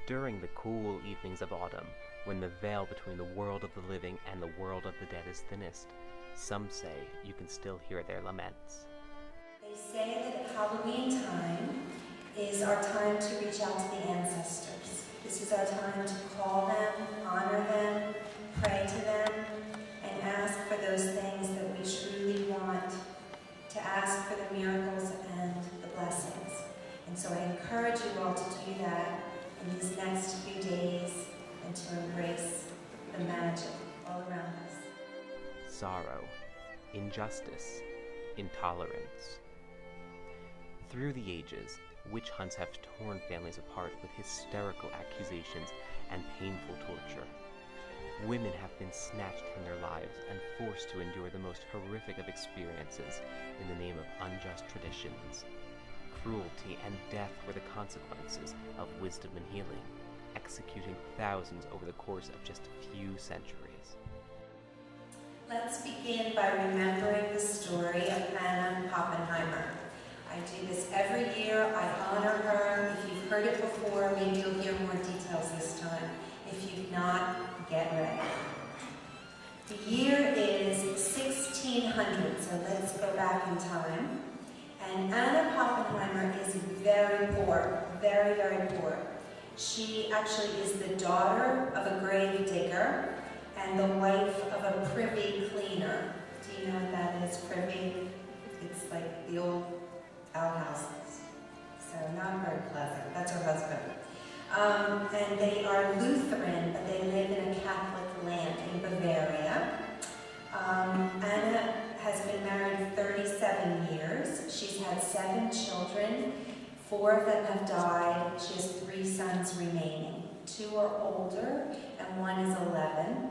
During the cool evenings of autumn, when the veil between the world of the living and the world of the dead is thinnest, some say you can still hear their laments. They say that Halloween time is our time to reach out to the ancestors. This is our time to call them, honor them, pray to them, and ask for those things that we truly want, to ask for the miracles and the blessings. And so I encourage you all to do that in these next few days and to embrace the magic all around us. Sorrow, injustice, intolerance. Through the ages, witch hunts have torn families apart with hysterical accusations and painful torture. Women have been snatched from their lives and forced to endure the most horrific of experiences in the name of unjust traditions. Cruelty and death were the consequences of wisdom and healing, executing thousands over the course of just a few centuries. Let's begin by remembering the story of Anna Pappenheimer. I do this every year. I honor her. If you've heard it before, maybe you'll hear more details this time. If you've not, get ready. The year is 1600, so let's go back in time. And Anna Pappenheimer is very poor, very, very poor. She actually is the daughter of a grave digger and the wife of a privy cleaner. Do you know what that is, privy? It's like the old outhouses. So not very pleasant. That's her husband. And they are Lutheran, but they live in a Catholic land in Bavaria. Anna has been married 37 years. She's had 7 children. 4 of them have died. She has 3 sons remaining. 2 are older, and 1 is 11.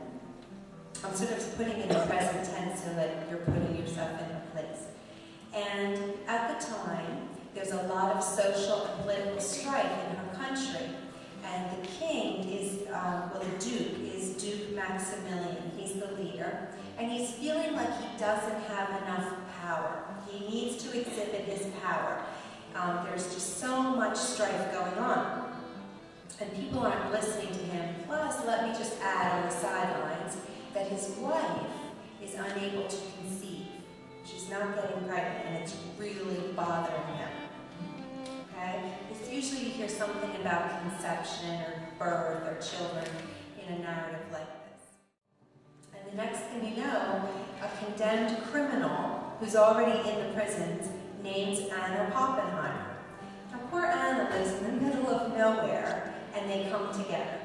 I'm sort of putting it in present tense so that you're putting yourself in her place. And at the time, there's a lot of social and political strife in her country. And the king is, the duke is Duke Maximilian. He's the leader. And he's feeling like he doesn't have enough power. He needs to exhibit his power. There's just so much strife going on. And people aren't listening to him. Plus, let me just add on the sidelines that his wife is unable to conceive. She's not getting pregnant, and it's really bothering him. Okay? It's usually you hear something about conception or birth or children in a narrative like this. And the next thing you know, a condemned criminal who's already in the prisons names Anna Pappenheimer. Now poor Anna lives in the middle of nowhere, and they come together.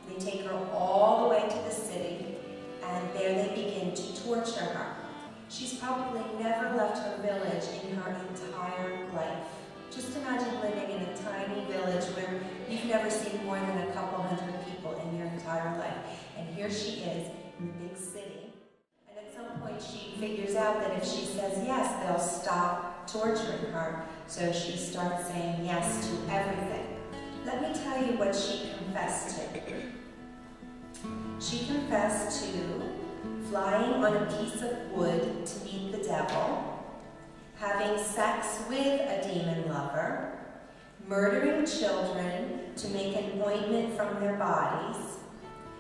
They take her all the way to the city, and there they begin to torture her. She's probably never left her village in her entire life. Just imagine living in a tiny village where you've never seen more than a couple hundred people in your entire life. And here she is in the big city. And at some point she figures out that if she says yes, they'll stop torturing her. So she starts saying yes to everything. Let me tell you what she confessed to. She confessed to flying on a piece of wood to meet the devil, having sex with a demon lover, murdering children to make an ointment from their bodies,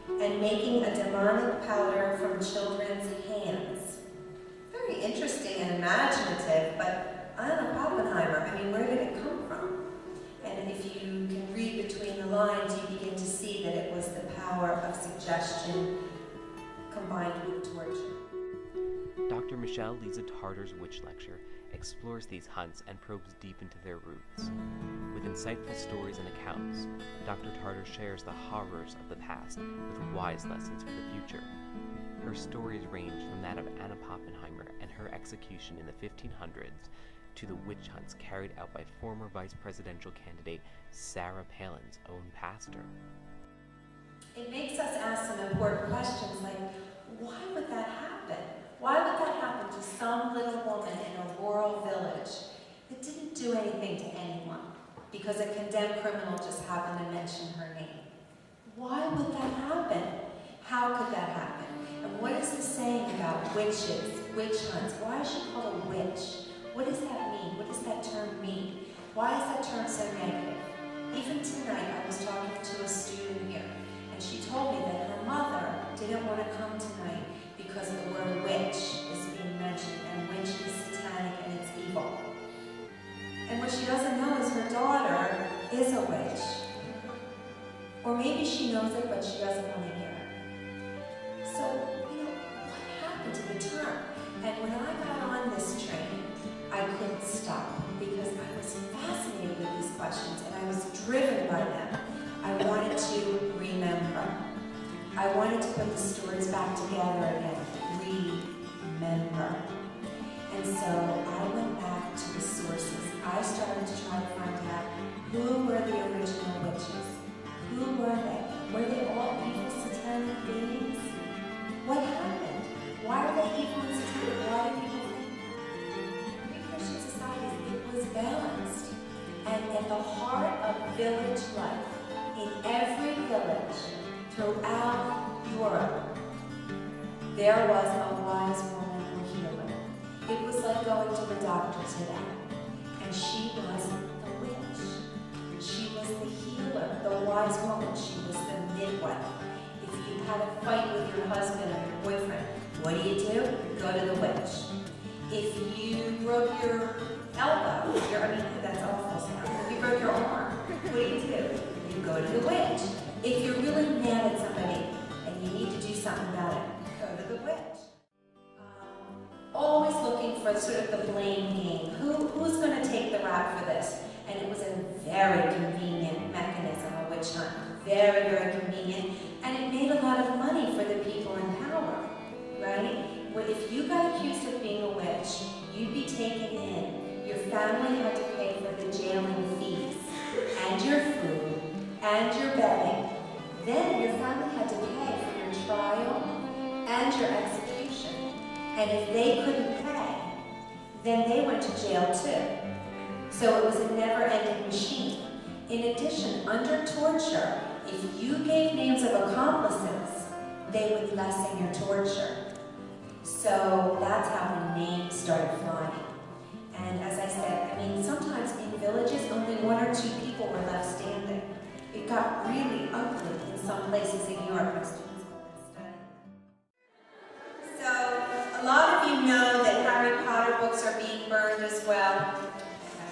and making a demonic powder from children's hands. Very interesting and imaginative, but Anna Pappenheimer, I mean, where did it come from? And if you can read between the lines, you begin to see that it was the power of suggestion combined with torture. Dr. Michele Lise Tarter's Witch Lecture explores these hunts and probes deep into their roots. With insightful stories and accounts, Dr. Tarter shares the horrors of the past with wise lessons for the future. Her stories range from that of Anna Pappenheimer and her execution in the 1500s to the witch hunts carried out by former vice presidential candidate Sarah Palin's own pastor. It makes us ask some important questions like, why would that happen? Why would that happen to some little woman in a rural village that didn't do anything to anyone because a condemned criminal just happened to mention her name? Why would that happen? How could that happen? And what is the saying about witches, witch hunts? Why is she called a witch? What does that mean? What does that term mean? Why is that term so negative? Even tonight, I was talking to a student here, and she told me that her mother didn't want to come tonight because the word witch is being mentioned, and witch is satanic and it's evil. And what she doesn't know is her daughter is a witch. Or maybe she knows it, but she doesn't want to hear it. So, what happened to the term? And when I got on this train, I couldn't stop because I was fascinated with these questions and I was driven by them. I wanted to remember. I wanted to put the stories back together again. Remember. And so I went back to the sources. I started to try to find out who were the original witches. Who were they? Were they all evil satanic beings? What happened? Why are they evil and satanic? Why do people think? Pre-Christian societies, it was balanced. And at the heart of village life, in every village throughout Europe, there was a wise woman or healer. It was like going to the doctor today. And she was the witch. She was the healer, the wise woman. She was the midwife. If you had a fight with your husband or your boyfriend, what do? You go to the witch. If you broke your elbow, that's awful sound. If you broke your arm, what do? You go to the witch. If you're really mad at somebody and you need to do something about it, go to the witch. Always looking for sort of the blame game. Who's going to take the rap for this? And it was a very convenient mechanism, a witch hunt. Very, very convenient. And it made a lot of money for the people in power, right? Well, if you got accused of being a witch, you'd be taken in. Your family had to pay for the jailing fees, and your food, and your bedding. Then your family had to pay for your trial and your execution. And if they couldn't pay, then they went to jail too. So it was a never-ending machine. In addition, under torture, if you gave names of accomplices, they would lessen your torture. So that's how the names started flying. And as I said, sometimes in villages, only one or two people were left standing. It got really ugly in some places in Europe. My students have been studying. So a lot of you know that Harry Potter books are being burned as well.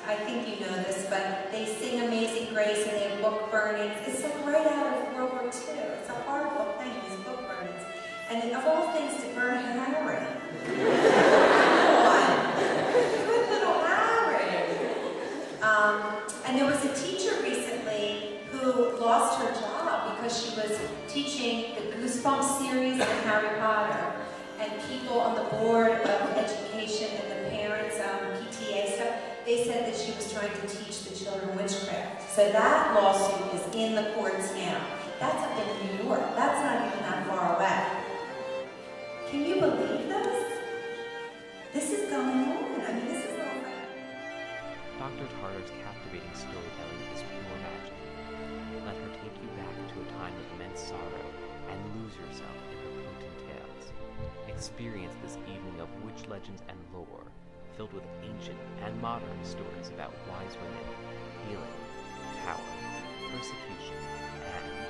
I think you know this, but they sing Amazing Grace and they have book burnings. It's like right out of World War II. It's a horrible thing, these book burnings. And of all things, to burn Harry. Good little Harry. And there was a teacher recently who lost her job because she was teaching the Goosebumps series and Harry Potter. And people on the board of education and the parents, PTA stuff, they said that she was trying to teach the children witchcraft. So that lawsuit is in the courts now. That's up in New York. That's not even that far away. Can you believe this? This is going on. This is not right. Dr. Tarter's captivating storytelling is pure magic. Let her take you back to a time of immense sorrow and lose yourself in her potent tales. Experience this evening of witch legends and lore, filled with ancient and modern stories about wise women, healing, power, persecution, and